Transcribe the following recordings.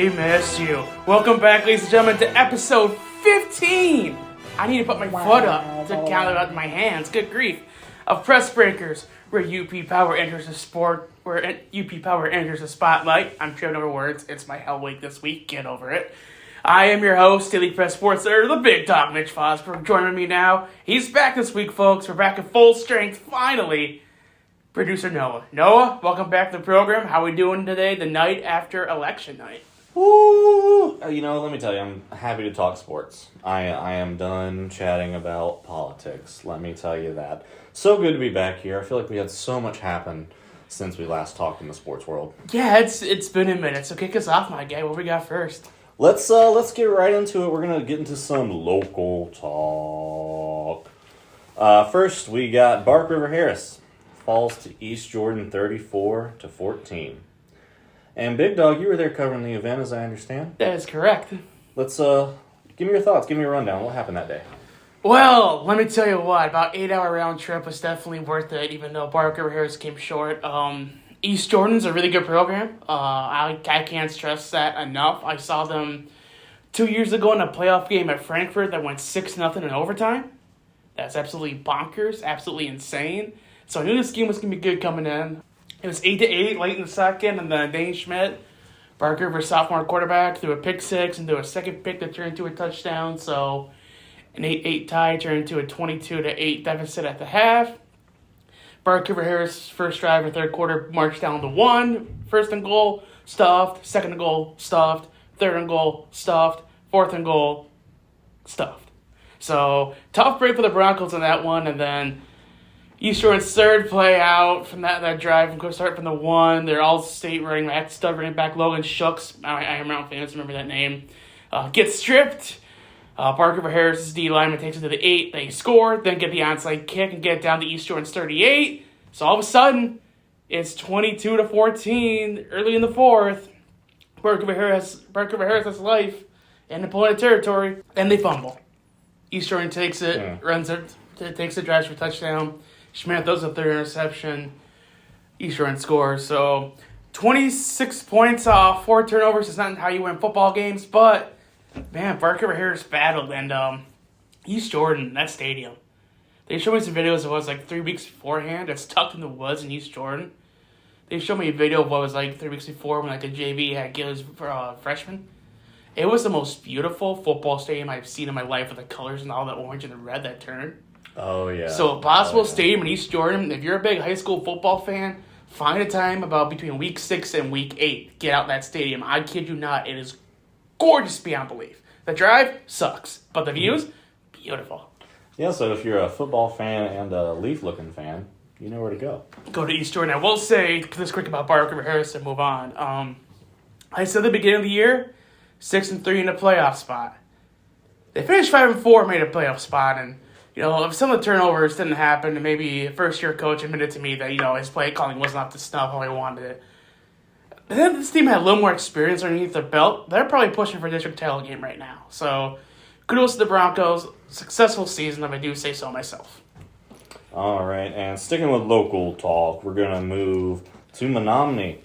We missed you. Welcome back, ladies and gentlemen, to episode 15. I need to put my foot up to count it out with my hands. Good grief. Of Press Breakers, where UP Power enters the sport, where UP Power enters the spotlight. I'm tripping over words. It's my hell week this week. Get over it. I am your host, Daily Press Sports Editor, the big dog, Mitch Vosburg. Joining me now. He's back this week, folks. We're back at full strength, finally. Producer Noah. Noah, welcome back to the program. How are we doing today, the night after election night? Woo! Let me tell you, I'm happy to talk sports. I am done chatting about politics, let me tell you that. So good to be back here. I feel like we had so much happen since we last talked in the sports world. Yeah, it's been a minute, so kick us off, my guy. What we got first? Let's get right into it. We're going to get into some local talk. First, we got Bark River Harris. Falls to East Jordan 34-14. And Big Dog, you were there covering the event, as I understand. That is correct. Let's give me your thoughts. Give me a rundown. What happened that day? Well, let me tell you what. About 8-hour round trip was definitely worth it, even though Bark River Harris came short. East Jordan's a really good program. I can't stress that enough. I saw them 2 years ago in a playoff game at Frankfurt that went 6-0 in overtime. That's absolutely bonkers, absolutely insane. So I knew this game was going to be good coming in. It was 8-8 late in the second, and then Dane Schmidt, Bark River sophomore quarterback, threw a pick six and threw a second pick that turned into a touchdown. So an 8-8 tie turned into a 22-8 deficit at the half. Bark River Harris' first drive in the third quarter marched down to 1. First and goal, stuffed. Second and goal, stuffed. Third and goal, stuffed. Fourth and goal, stuffed. So tough break for the Broncos on that one, and then East Jordan's third play out from that drive, and start from the 1. They're all state running back, stud running back Logan Shooks. I am around fans, remember that name. Gets stripped. Bark River Harris' D lineman takes it to the 8. They score, then get the onside kick and get down to East Jordan's 38. So all of a sudden, it's 22-14 early in the fourth. Bark River Harris has life in opponent territory, and they fumble. East Jordan takes it, runs it, takes the drive for a touchdown. Schmidt throws a third interception. East Jordan scores. So 26 points off, 4 turnovers is not how you win football games, but man, Bark River Harris battled, and East Jordan, that stadium. They showed me some videos of what was like 3 weeks beforehand. It's tucked in the woods in East Jordan. They showed me a video of what was like 3 weeks before when like the JV had Gillis for freshmen. It was the most beautiful football stadium I've seen in my life with the colors and all the orange and the red that turned. Oh, yeah. So, Boswell Stadium in East Jordan, if you're a big high school football fan, find a time about between week 6 and week 8. Get out that stadium. I kid you not. It is gorgeous beyond belief. The drive sucks, but the views, beautiful. Yeah, so if you're a football fan and a Leaf-looking fan, you know where to go. Go to East Jordan. I will say this quick about Bark River Harris and move on. I said at the beginning of the year, 6-3 in a playoff spot. They finished 5-4, made a playoff spot, and if some of the turnovers didn't happen, and maybe a first-year coach admitted to me that, his play calling wasn't up to snuff how he wanted it. And then this team had a little more experience underneath their belt. They're probably pushing for a district title game right now. So, kudos to the Broncos. Successful season, if I do say so myself. All right, and sticking with local talk, we're going to move to Menominee.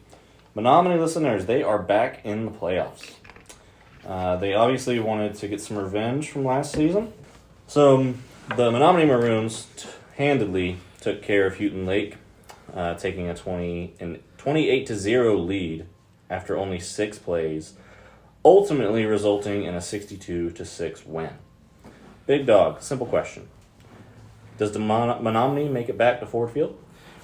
Menominee listeners, they are back in the playoffs. They obviously wanted to get some revenge from last season. So the Menominee Maroons handedly took care of Houghton Lake, taking a 28-0 lead after only 6 plays, ultimately resulting in a 62-6 win. Big Dog, simple question. Does the Menominee make it back to Ford Field?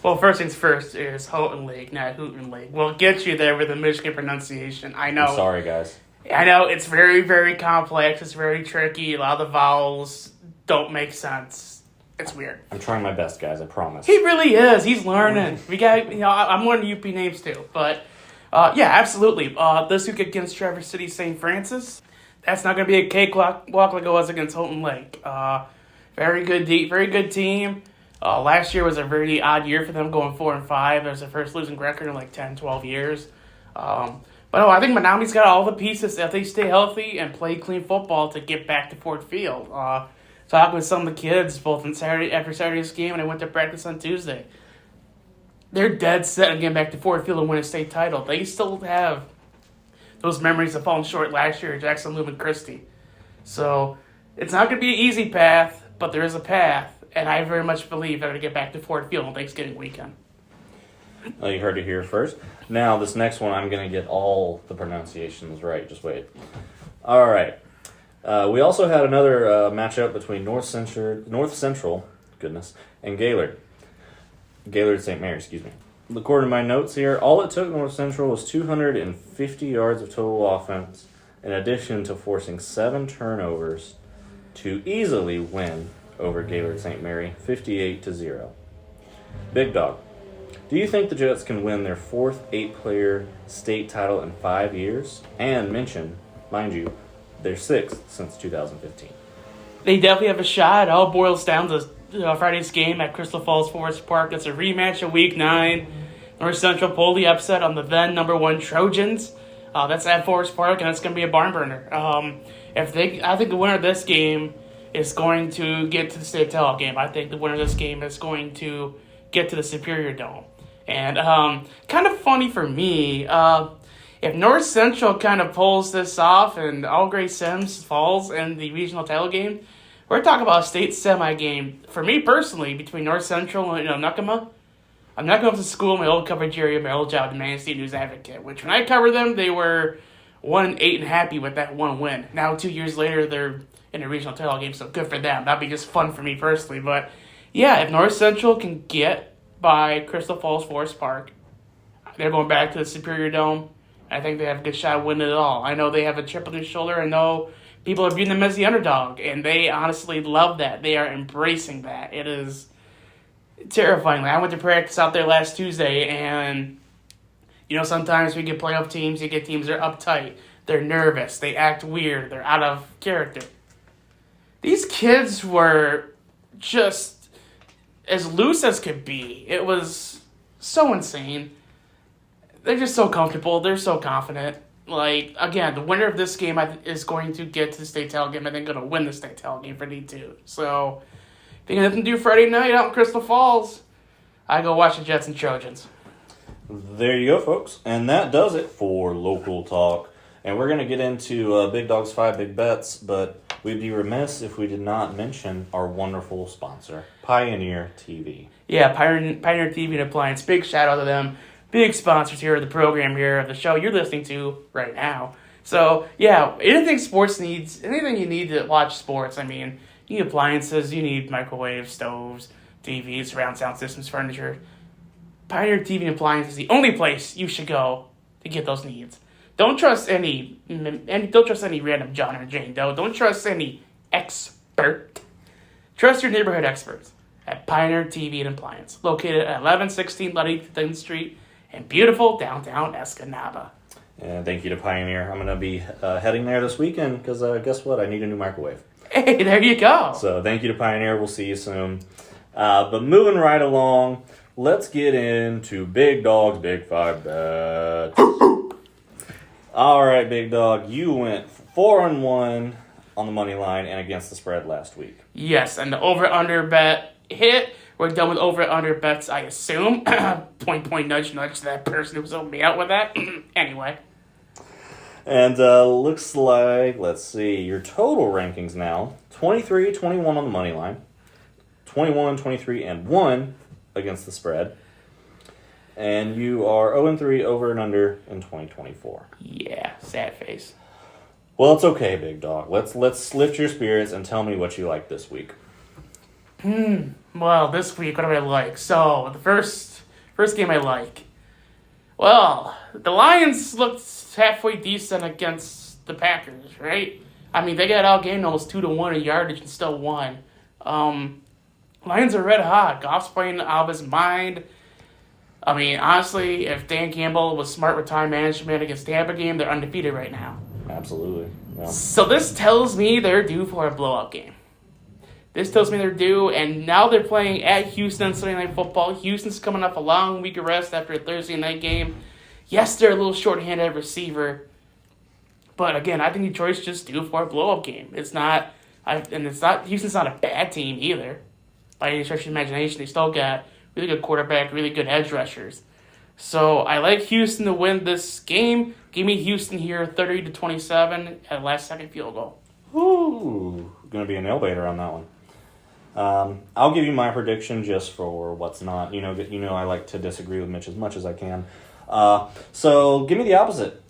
Well, first things first is Houghton Lake, not Houghton Lake. We'll get you there with the Michigan pronunciation. I know. I'm sorry, guys. I know, it's very, very complex. It's very tricky. A lot of the vowels don't make sense. It's weird. I'm trying my best, guys. I promise. He really is. He's learning. We got, I'm learning UP names too. But, yeah, absolutely. This week against Traverse City St. Francis, that's not going to be a cakewalk like it was against Houghton Lake. Very good team. Last year was a very odd year for them, going 4-5. That was their first losing record in like 10, 12 years. But no, I think Menominee's got all the pieces if they stay healthy and play clean football to get back to Ford Field. Talked with some of the kids both on after Saturday's game, and I went to practice on Tuesday. They're dead set on getting back to Ford Field and win a state title. They still have those memories have fallen short last year at Jackson Lumen Christie. So it's not going to be an easy path, but there is a path, and I very much believe they're going to get back to Ford Field on Thanksgiving weekend. You heard it here first. Now, this next one, I'm going to get all the pronunciations right. Just wait. All right. We also had another matchup between North Central, and Gaylord. Gaylord St. Mary, excuse me. According to my notes here, all it took North Central was 250 yards of total offense, in addition to forcing 7 turnovers to easily win over Gaylord St. Mary, 58-0. Big Dog, do you think the Jets can win their 4th 8-player state title in 5 years? And mention, mind you, their 6th since 2015. They definitely have a shot. It all boils down to Friday's game at Crystal Falls Forest Park. It's a rematch of Week 9. North Central pulled the upset on the then number 1 Trojans. That's at Forest Park, and it's going to be a barn burner. I think the winner of this game is going to get to the state title game. I think the winner of this game is going to get to the Superior Dome. And kind of funny for me, if North Central kind of pulls this off and All Gray Sims falls in the regional title game, we're talking about a state semi game. For me personally, between North Central and Nakama, I'm not going to school in my old coverage area, my old job, the Man State News Advocate, which when I covered them, they were 1-8 and happy with that one win. Now, 2 years later, they're in a regional title game, so good for them. That'd be just fun for me personally. But yeah, if North Central can get by Crystal Falls Forest Park, they're going back to the Superior Dome. I think they have a good shot at winning it all. I know they have a chip on their shoulder. I know people are viewing them as the underdog, and they honestly love that. They are embracing that. It is terrifying. I went to practice out there last Tuesday, and sometimes we get playoff teams, you get teams that are uptight. They're nervous. They act weird. They're out of character. These kids were just as loose as could be. It was so insane. They're just so comfortable. They're so confident. Again, the winner of this game is going to get to the state title game, and they're going to win the state title game for D2. So, if you got nothing to do Friday night out in Crystal Falls, I go watch the Jets and Trojans. There you go, folks. And that does it for Local Talk. And we're going to get into Big Dog's 5 Big Bets, but we'd be remiss if we did not mention our wonderful sponsor, Pioneer TV. Yeah, Pioneer TV and Appliance. Big shout out to them. Big sponsors here of the program here, of the show you're listening to right now. So, yeah, anything you need to watch sports, you need appliances, you need microwaves, stoves, TVs, surround sound systems, furniture. Pioneer TV and Appliance is the only place you should go to get those needs. Don't trust any random John or Jane Doe. Don't trust any expert. Trust your neighborhood experts at Pioneer TV and Appliance, located at 1116 Ludington Street in beautiful downtown Escanaba. And thank you to Pioneer. I'm going to be heading there this weekend because guess what? I need a new microwave. Hey, there you go. So thank you to Pioneer. We'll see you soon. But moving right along, let's get into Big Dog's Big 5 Bets. All right, Big Dog, you went 4-1 on the money line and against the spread last week. Yes, and the over-under bet hit. We're done with over-under bets, I assume. Point, nudge to that person who was helping me out with that. Anyway. And looks like, let's see, your total rankings now, 23-21 on the money line, 21-23-1 against the spread. And you are 0-3 over and under in 2024. Yeah, sad face. Well, it's okay, Big Dog. Let's lift your spirits and tell me what you like this week. Well, this week, what do I like? So, the first game I like. Well, the Lions looked halfway decent against the Packers, right? They got outgained almost 2-1 in yardage and still won. Lions are red hot. Goff's playing out of his mind. Honestly, if Dan Campbell was smart with time management against Tampa game, they're undefeated right now. Absolutely. Yeah. So this tells me they're due for a blowout game. This tells me they're due, and now they're playing at Houston on Sunday Night Football. Houston's coming off a long week of rest after a Thursday night game. Yes, they're a little short-handed receiver, but again, I think Detroit's just due for a blowout game. Houston's not a bad team either. By any stretch of the imagination, they still got really good quarterback, really good edge rushers. So I like Houston to win this game. Give me Houston here 30-27 at last second field goal. Ooh, going to be a nail biter on that one. I'll give you my prediction just for what's not. You know, I like to disagree with Mitch as much as I can. So give me the opposite.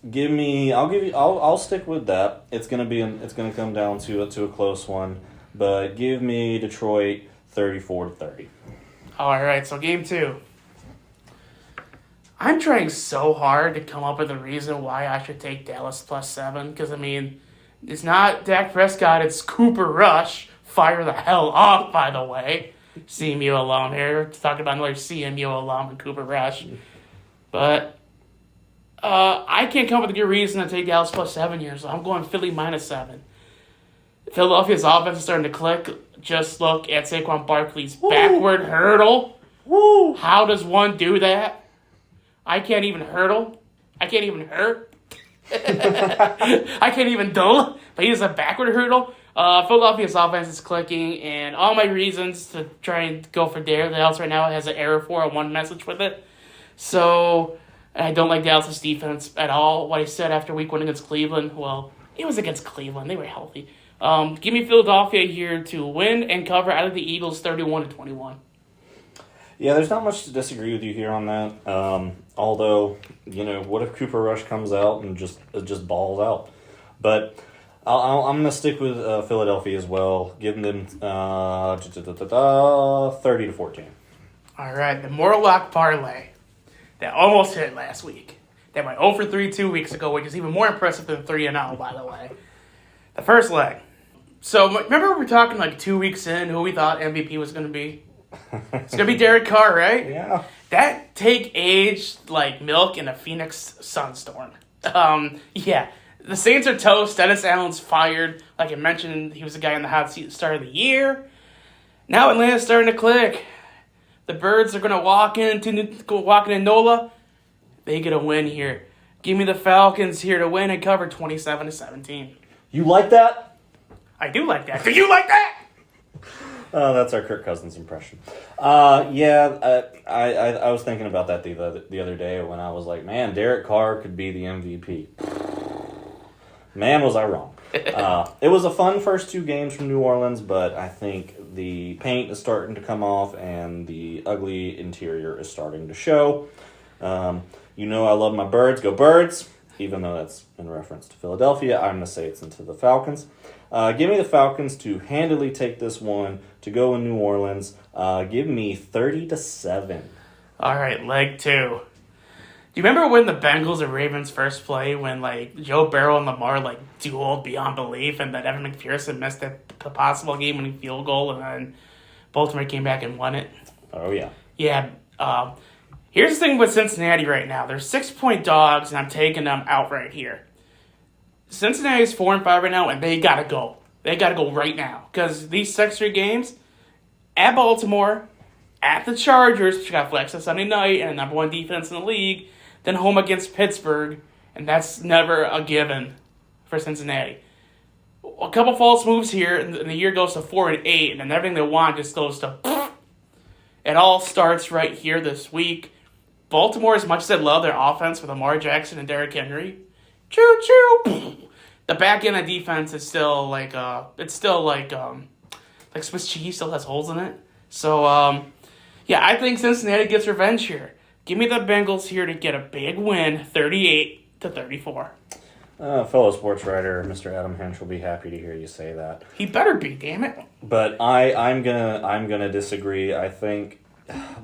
I'll stick with that. It's gonna come down to a close one, but give me Detroit 34-30. All right, so game 2. I'm trying so hard to come up with a reason why I should take Dallas +7 because it's not Dak Prescott, it's Cooper Rush. Fire the hell off, by the way. CMU alum here. Talking about another CMU alum and Cooper Rush. But I can't come up with a good reason to take Dallas +7 here, so I'm going Philly -7. Philadelphia's offense is starting to click. Just look at Saquon Barkley's backward hurdle. Woo! How does one do that? I can't even hurdle. I can't even hurt. I can't even dull. But he has a backward hurdle. Philadelphia's offense is clicking, and all my reasons to try and go for Dallas right now has an error for a one message with it. So I don't like Dallas' defense at all. What I said after week 1 against Cleveland, well, it was against Cleveland. They were healthy. Give me Philadelphia here to win and cover out of the Eagles 31-21. Yeah, there's not much to disagree with you here on that. Although, what if Cooper Rush comes out and just balls out? But I'm going to stick with Philadelphia as well, giving them 30-14. All right, the Morlock parlay that almost hit last week. That went 0 for 3 2 weeks ago, which is even more impressive than 3-0, by the way. The first leg. So, remember we were talking 2 weeks in who we thought MVP was going to be? It's going to be Derek Carr, right? Yeah. That take aged like milk in a Phoenix sunstorm. Yeah. The Saints are toast. Dennis Allen's fired. Like I mentioned, he was the guy in the hot seat at the start of the year. Now Atlanta's starting to click. The Birds are going to walk into NOLA. They get a win here. Give me the Falcons here to win and cover 27-17. You like that? I do like that. Do you like that? That's our Kirk Cousins impression. I was thinking about that the other day when I was like, man, Derek Carr could be the MVP. Man, was I wrong. It was a fun first 2 games from New Orleans, but I think the paint is starting to come off and the ugly interior is starting to show. I love my Birds. Go Birds! Even though that's in reference to Philadelphia, I'm going to say it's into the Falcons. Give me the Falcons to handily take this one, to go in New Orleans. Give me 30-7. All right, leg 2. Do you remember when the Bengals and Ravens first played when Joe Burrow and Lamar dueled beyond belief, and that Evan McPherson missed the possible game-winning field goal, and then Baltimore came back and won it? Oh yeah. Yeah. Here's the thing with Cincinnati right now. They're 6-point dogs, and I'm taking them outright here. Cincinnati's 4-5 right now, and they gotta go. They gotta go right now. Because these 6-3 games, at Baltimore, at the Chargers, which got flexed on Sunday night, and number 1 defense in the league, then home against Pittsburgh, and that's never a given for Cincinnati. A couple false moves here, and the year goes to 4-8, and then everything they want just goes to... It all starts right here this week. Baltimore, as much as I love their offense with Lamar Jackson and Derrick Henry, choo-choo, the back end of defense is still like Swiss cheese, still has holes in it. So, I think Cincinnati gets revenge here. Give me the Bengals here to get a big win, 38-34. Fellow sports writer Mr. Adam Hench will be happy to hear you say that. He better be, damn it. But I'm gonna disagree. I think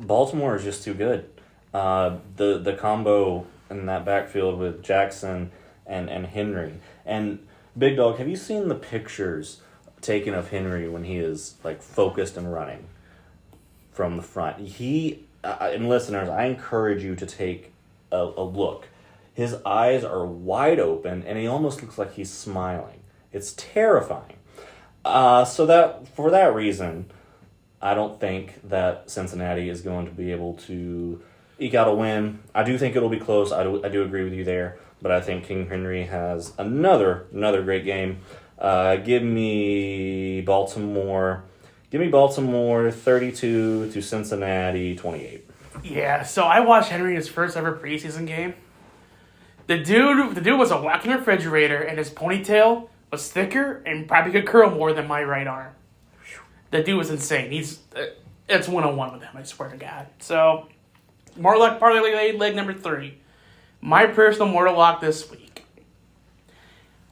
Baltimore is just too good. The combo in that backfield with Jackson and Henry. And Big Dog, have you seen the pictures taken of Henry when he is focused and running from the front? And listeners, I encourage you to take a look. His eyes are wide open, and he almost looks like he's smiling. It's terrifying. So that for that reason, I don't think that Cincinnati is going to be able to eke out a win. I do think it'll be close. I do agree with you there, but I think King Henry has another great game. Give me Baltimore. Give me Baltimore 32 to Cincinnati 28. Yeah, so I watched Henry in his first ever preseason game. The dude was a walking refrigerator, and his ponytail was thicker and probably could curl more than my right arm. The dude was insane. It's 1-on-1 with him, I swear to God. So, Morlock parlay leg number 3. My personal mortal lock this week.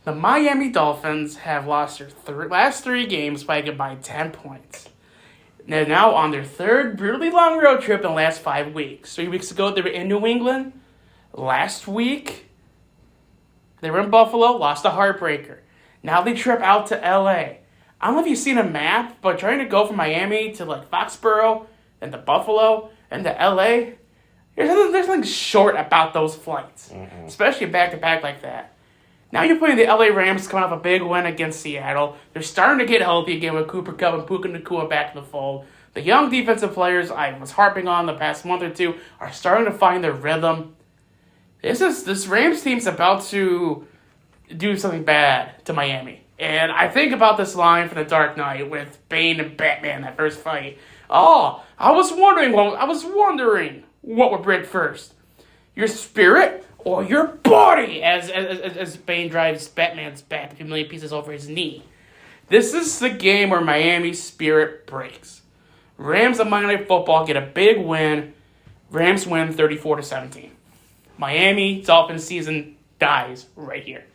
The Miami Dolphins have lost their last 3 games by a combined 10 points. They're now on their third brutally long road trip in the last 5 weeks. 3 weeks ago, they were in New England. Last week, they were in Buffalo, lost a heartbreaker. Now they trip out to LA. I don't know if you've seen a map, but trying to go from Miami to like Foxborough and to Buffalo and to LA, there's something short about those flights, especially back-to-back like that. Now you're putting the LA Rams coming off a big win against Seattle. They're starting to get healthy again with Cooper Kupp and Puka Nacua back in the fold. The young defensive players I was harping on the past month or two are starting to find their rhythm. This Rams team's about to do something bad to Miami. And I think about this line from The Dark Knight with Bane and Batman, that first fight. Oh, I was wondering what would break first. Your spirit or your body, as Bane drives Batman's back a few million pieces over his knee. This is the game where Miami's spirit breaks. Rams on Monday Night Football get a big win. Rams win 34-17. Miami Dolphins season dies right here.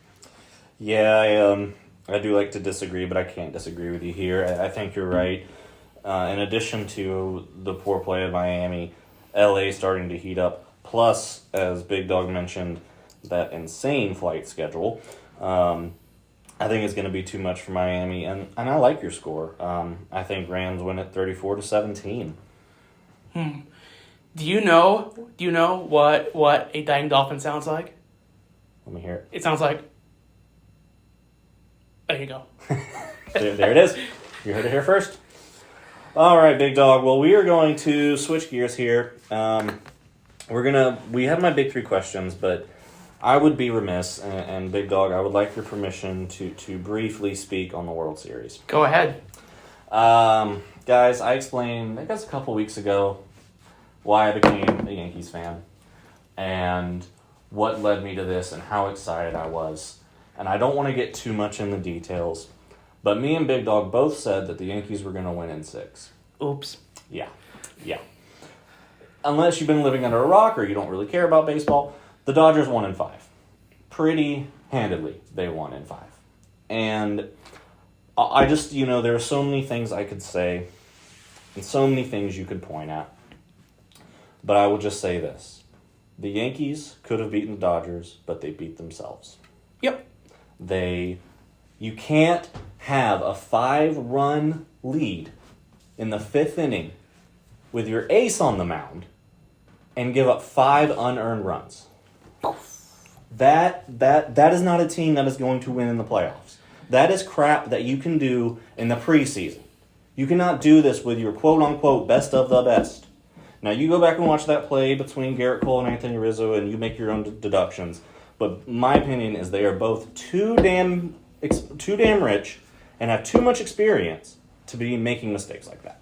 Yeah, I do like to disagree, but I can't disagree with you here. I think you're right. In addition to the poor play of Miami, LA starting to heat up. Plus, as Big Dog mentioned, that insane flight schedule. I think it's going to be too much for Miami, and I like your score. I think Rams win it 34-17. Do you know what a dying dolphin sounds like? Let me hear it. It sounds like. There you go. there it is. You heard it here first. All right, Big Dog. Well, we are going to switch gears here. We have my big 3 questions, but I would be remiss, and Big Dog, I would like your permission to briefly speak on the World Series. Go ahead. Guys, I explained, I guess a couple weeks ago, why I became a Yankees fan, and what led me to this, and how excited I was. And I don't want to get too much in the details, but me and Big Dog both said that the Yankees were going to win in 6. Oops. Yeah. Unless you've been living under a rock or you don't really care about baseball, the Dodgers won in 5. Pretty handedly, they won in 5. And I just, there are so many things I could say and so many things you could point at. But I will just say this. The Yankees could have beaten the Dodgers, but they beat themselves. Yep. You can't have a 5-run lead in the 5th inning with your ace on the mound and give up 5 unearned runs. That is not a team that is going to win in the playoffs. That is crap that you can do in the preseason. You cannot do this with your quote-unquote best of the best. Now, you go back and watch that play between Garrett Cole and Anthony Rizzo, and you make your own deductions. But my opinion is they are both too damn rich and have too much experience to be making mistakes like that.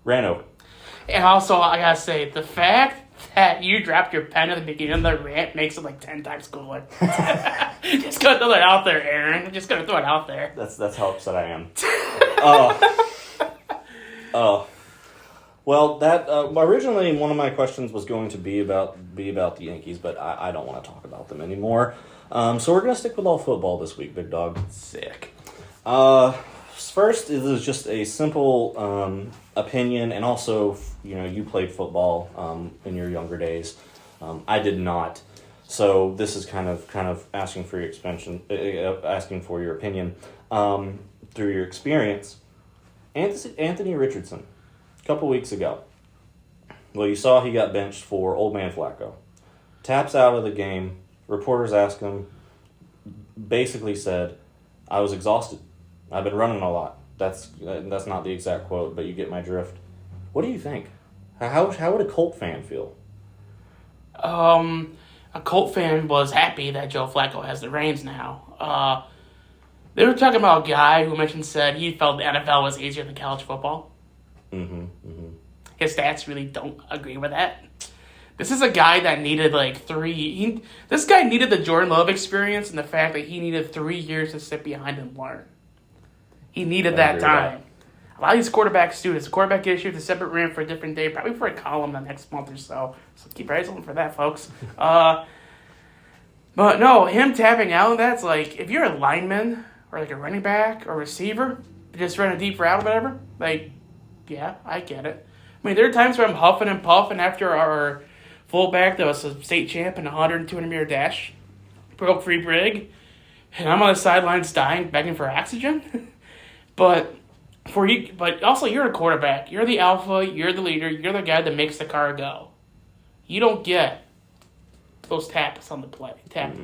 Ran over. And also, I gotta say, the fact that you dropped your pen at the beginning of the rant makes it like 10 times cooler. Just gonna throw it out there, Aaron. Just gonna throw it out there. That's how upset I am. Well, that originally one of my questions was going to be about the Yankees, but I don't want to talk about them anymore. So we're gonna stick with all football this week, Big Dog. Sick. First, this is just a simple opinion, and also, you played football in your younger days. I did not, so this is kind of asking for your asking for your opinion through your experience. Anthony Richardson, a couple weeks ago. Well, you saw he got benched for Old Man Flacco. Taps out of the game. Reporters ask him. Basically said, "I was exhausted. I've been running a lot." That's not the exact quote, but you get my drift. What do you think? How would a Colt fan feel? A Colt fan was happy that Joe Flacco has the reins now. They were talking about a guy who said he felt the NFL was easier than college football. His stats really don't agree with that. This is a guy that needed this guy needed the Jordan Love experience and the fact that he needed 3 years to sit behind and learn. He needed that time. A lot of these quarterbacks do. It's a quarterback issue. It's a separate rant for a different day, probably for a column the next month or so. So keep your eyes open for that, folks. But no, him tapping out, that's like, if you're a lineman or like a running back or receiver, just run a deep route or whatever, like, yeah, I get it. I mean, there are times where I'm huffing and puffing after our fullback that was a state champ in a 100 and 200 meter dash broke free brig, and I'm on the sidelines dying, begging for oxygen. But also you're a quarterback. You're the alpha. You're the leader. You're the guy that makes the car go. You don't get those taps on the play, tap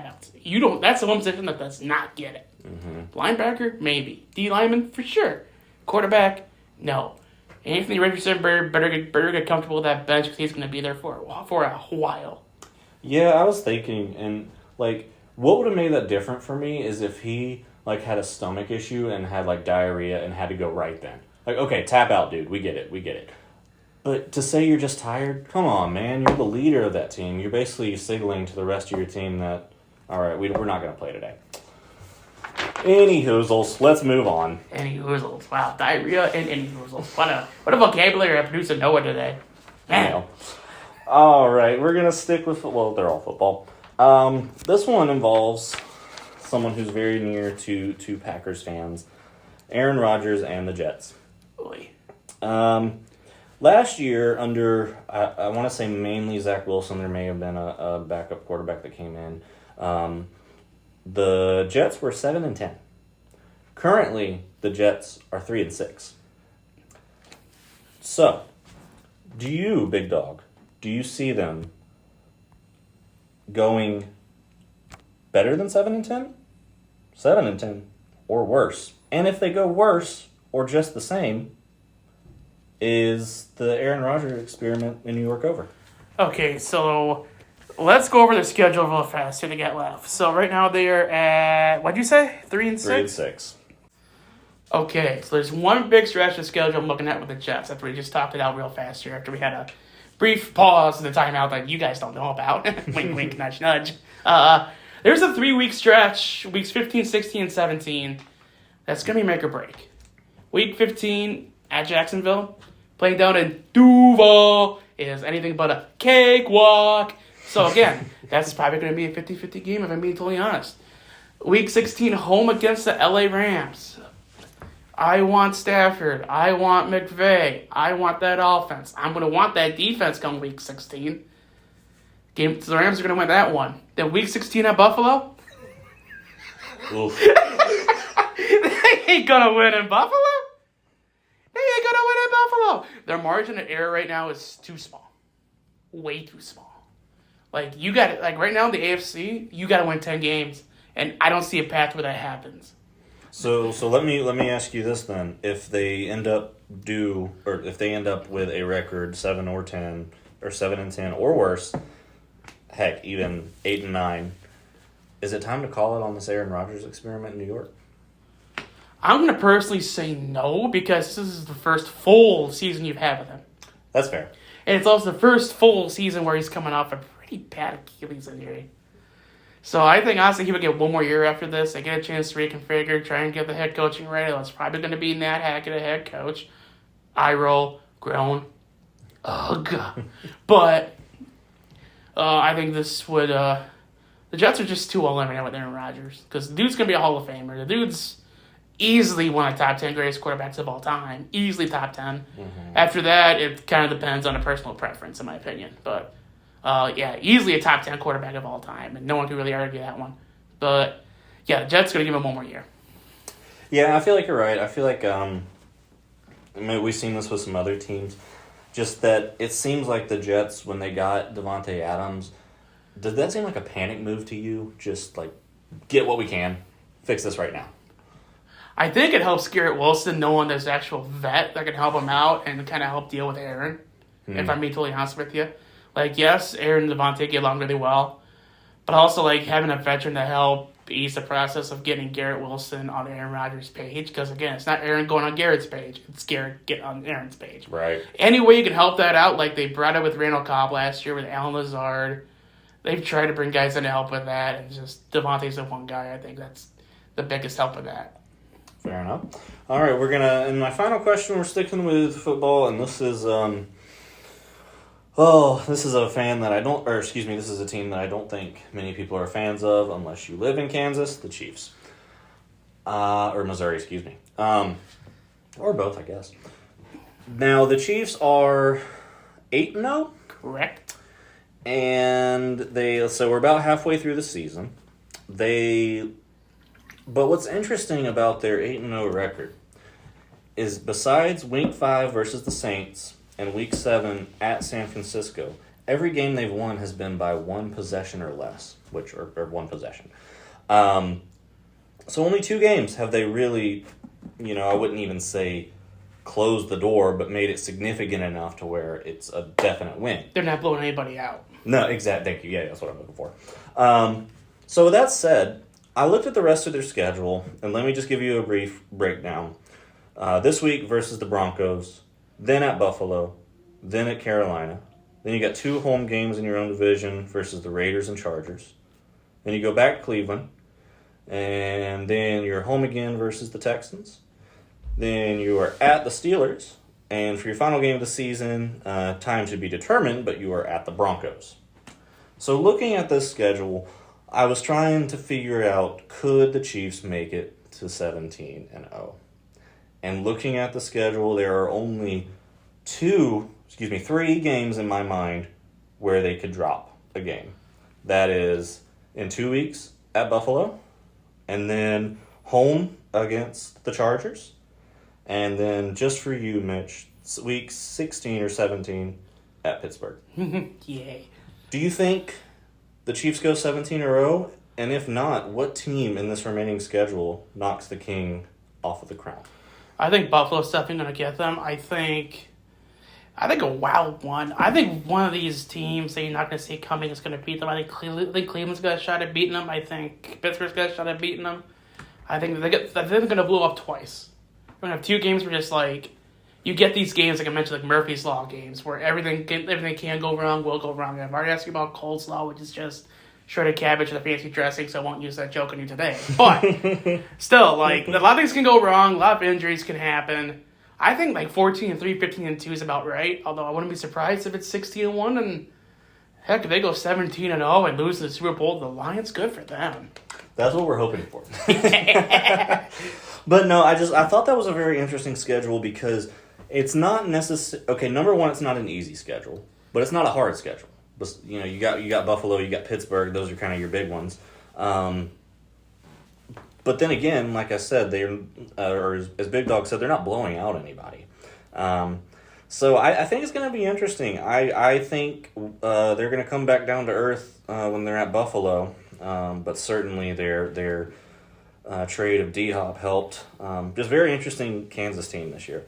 outs. You don't. That's the one position that does not get it. Mm-hmm. Linebacker, maybe. D lineman, for sure. Quarterback, no. Anthony Richardson better get comfortable with that bench because he's going to be there for a while. Yeah, I was thinking, and like, what would have made that different for me is if he like had a stomach issue and had like diarrhea and had to go right then. Like, okay, tap out, dude. We get it. But to say you're just tired, come on, man. You're the leader of that team. You're basically signaling to the rest of your team that, all right, we're not going to play today. Any hoozles, let's move on. Any hoozles, wow, diarrhea and any hoozles. What a vocabulary I produced at Noah today. Man. All right, we're going to stick with, well, they're all football. This one involves someone who's very near to Packers fans, Aaron Rodgers and the Jets. Oy. Last year, under, I want to say mainly Zach Wilson, there may have been a backup quarterback that came in. The Jets were 7-10. Currently, the Jets are 3-6. So, do you, Big Dog, do you see them going better than 7-10? 7-10, or worse? And if they go worse or just the same, is the Aaron Rodgers experiment in New York over? Okay, so let's go over their schedule real fast here to get left. So right now they are at, what'd you say? 3-6? 3-6. Okay, so there's one big stretch of schedule I'm looking at with the Jets after we just talked it out real fast here after we had a brief pause in the timeout that you guys don't know about. Wink, wink, nudge, nudge. There's a 3-week stretch, weeks 15, 16, and 17. That's going to be make or break. Week 15 at Jacksonville, playing down in Duval, is anything but a cakewalk. So again, that's probably going to be a 50-50 game if I'm being totally honest. Week 16, home against the LA Rams. I want Stafford. I want McVay. I want that offense. I'm going to want that defense come week 16. The Rams are going to win that one. Then week 16 at Buffalo. Oof. They ain't going to win in Buffalo. They ain't going to win in Buffalo. Their margin of error right now is too small. Way too small. Like, you got like right now in the AFC, you got to win 10 games. And I don't see a path where that happens. So let me ask you this then: if they end up with a record 7-10 or 7-10 or worse, heck, even 8-9, is it time to call it on this Aaron Rodgers experiment in New York? I'm going to personally say no because this is the first full season you've had with him. That's fair. And it's also the first full season where he's coming off a pretty bad Achilles injury. So I think, honestly, he would get one more year after this. They get a chance to reconfigure, try and get the head coaching ready. That's probably going to be Nat Hackett, a head coach. Eye roll, groan. Ugh. But I think this would... the Jets are just too eliminated with Aaron Rodgers. Because the dude's going to be a Hall of Famer. The dude's easily one of the top 10 greatest quarterbacks of all time. Easily top 10. Mm-hmm. After that, it kind of depends on a personal preference, in my opinion. But... yeah, easily a top 10 quarterback of all time, and no one can really argue that one. But, yeah, the Jets going to give him one more year. Yeah, I feel like you're right. I feel like we've seen this with some other teams. Just that it seems like the Jets, when they got Devontae Adams, does that seem like a panic move to you? Just, like, get what we can. Fix this right now. I think it helps Garrett Wilson knowing there's an actual vet that can help him out and kind of help deal with Aaron, if I'm being totally honest with you. Like, yes, Aaron and Devontae get along really well, but also, like, having a veteran to help ease the process of getting Garrett Wilson on Aaron Rodgers' page. Because, again, it's not Aaron going on Garrett's page. It's Garrett getting on Aaron's page. Right. Any way you can help that out, like they brought it with Randall Cobb last year with Alan Lazard. They've tried to bring guys in to help with that. And just Devontae's the one guy. I think that's the biggest help with that. Fair enough. All right, we're going to, in my final question, we're sticking with football, and this is, this is a this is a team that I don't think many people are fans of unless you live in Kansas, the Chiefs. Or Missouri, excuse me. Or both, I guess. Now, the Chiefs are 8-0. Correct. And so we're about halfway through the season. But what's interesting about their 8-0 record is besides Week 5 versus the Saints and Week 7 at San Francisco, every game they've won has been by one possession or less, or one possession. So only 2 games have they really, I wouldn't even say closed the door, but made it significant enough to where it's a definite win. They're not blowing anybody out. No, exactly. Thank you. Yeah, that's what I'm looking for. So with that said, I looked at the rest of their schedule, and let me just give you a brief breakdown. This week versus the Broncos, then at Buffalo, then at Carolina. Then you got 2 home games in your own division versus the Raiders and Chargers. Then you go back to Cleveland, and then you're home again versus the Texans. Then you are at the Steelers, and for your final game of the season, time to be determined, but you are at the Broncos. So looking at this schedule, I was trying to figure out, could the Chiefs make it to 17-0? And looking at the schedule, there are only 3 games in my mind where they could drop a game. That is in 2 weeks at Buffalo, and then home against the Chargers, and then just for you, Mitch, week 16 or 17 at Pittsburgh. Yay. Do you think the Chiefs go 17-0? And if not, what team in this remaining schedule knocks the king off of the crown? I think Buffalo's definitely going to get them. I think a wild one. I think one of these teams that you're not going to see coming is going to beat them. I think Cleveland's got a shot at beating them. I think Pittsburgh's got a shot at beating them. I think they're going to blow up twice. We're going to have 2 games where just like, you get these games, like I mentioned, like Murphy's Law games, where everything can go wrong, will go wrong. I've already asked you about coleslaw, which is just shredded cabbage with a fancy dressing, so I won't use that joke on you today. But still, like, a lot of things can go wrong, a lot of injuries can happen. I think like 14-3, 15-2 is about right, although I wouldn't be surprised if it's 16-1, and heck, if they go 17-0 and lose the Super Bowl to the Lions, good for them. That's what we're hoping for. But no, I thought that was a very interesting schedule because it's not necessary. Okay, number one, it's not an easy schedule, but it's not a hard schedule. But, you got Buffalo, you got Pittsburgh. Those are kind of your big ones. But then again, like I said, or as Big Dog said, they're not blowing out anybody. So I think it's going to be interesting. I think they're going to come back down to earth when they're at Buffalo. But certainly their trade of D-Hop helped. Just very interesting Kansas team this year.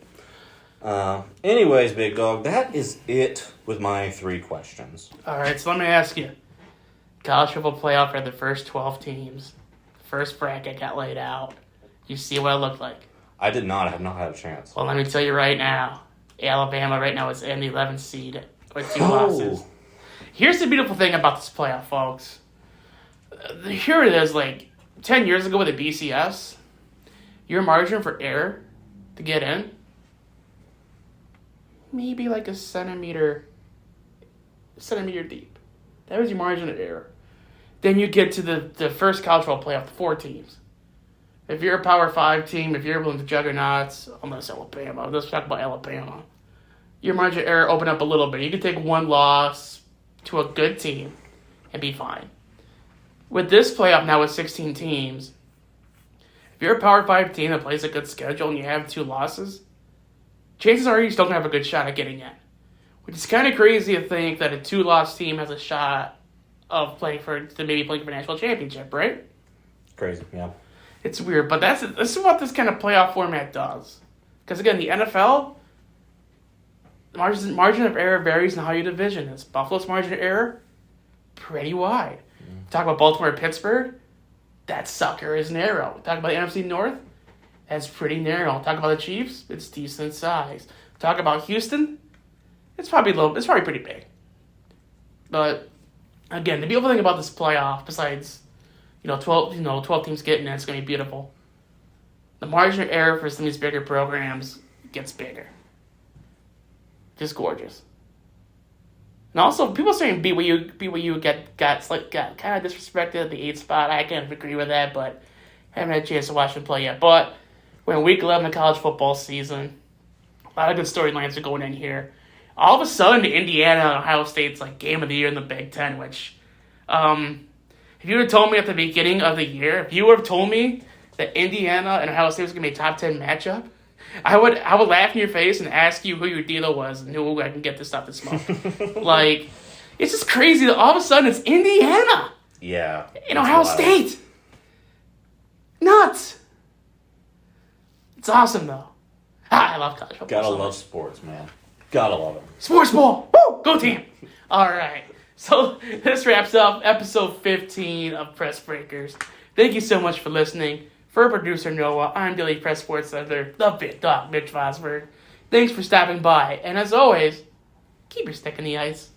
Anyways, Big Dog, that is it with my 3 questions. All right, so let me ask you. College football playoff are the first 12 teams. First bracket got laid out. You see what it looked like? I did not. I have not had a chance. Well, let me tell you right now. Alabama right now is in the 11th seed with 2 losses. Here's the beautiful thing about this playoff, folks. Here it is, like 10 years ago with the BCS, your margin for error to get in, maybe like a centimeter deep. That was your margin of error. Then you get to the first college football playoff, the 4 teams. If you're a Power 5 team, if you're one of the juggernauts, unless Alabama, let's talk about Alabama, your margin of error open up a little bit. You can take 1 loss to a good team and be fine. With this playoff now with 16 teams, if you're a Power 5 team that plays a good schedule and you have 2 losses, chances are you still going to have a good shot at getting in. Which is kind of crazy to think that a 2-loss team has a shot of maybe playing for a national championship, right? Crazy, yeah. It's weird, but this is what this kind of playoff format does. Because again, the NFL, the margin of error varies in how your division is. Buffalo's margin of error, pretty wide. Talk about Baltimore and Pittsburgh, that sucker is narrow. Talk about the NFC North, that's pretty narrow. Talk about the Chiefs, it's decent size. Talk about Houston, it's probably pretty big. But again, to be able to think about this playoff, besides 12 teams getting in, it's gonna be beautiful. The margin of error for some of these bigger programs gets bigger. Just gorgeous. And also, people saying BYU got kind of disrespected at the 8th spot. I can't agree with that, but haven't had a chance to watch them play yet. But we're in week 11 of college football season. A lot of good storylines are going in here. All of a sudden, Indiana and Ohio State's like game of the year in the Big Ten, which, if you would have told me at the beginning of the year, if you would have told me that Indiana and Ohio State was going to be a top 10 matchup, I would laugh in your face and ask you who your dealer was and who I can get this stuff to smoke. Like, it's just crazy that all of a sudden it's Indiana. Yeah. And Ohio State. Nuts. It's awesome, though. I love college football. Gotta love sports, man. Gotta love it. Sports ball. Woo! Go team. All right. So this wraps up episode 15 of Press Breakers. Thank you so much for listening. For producer Noah, I'm Daily Press Sports Editor, the Big Dog, Mitch Vosburg. Thanks for stopping by, and as always, keep your stick in the ice.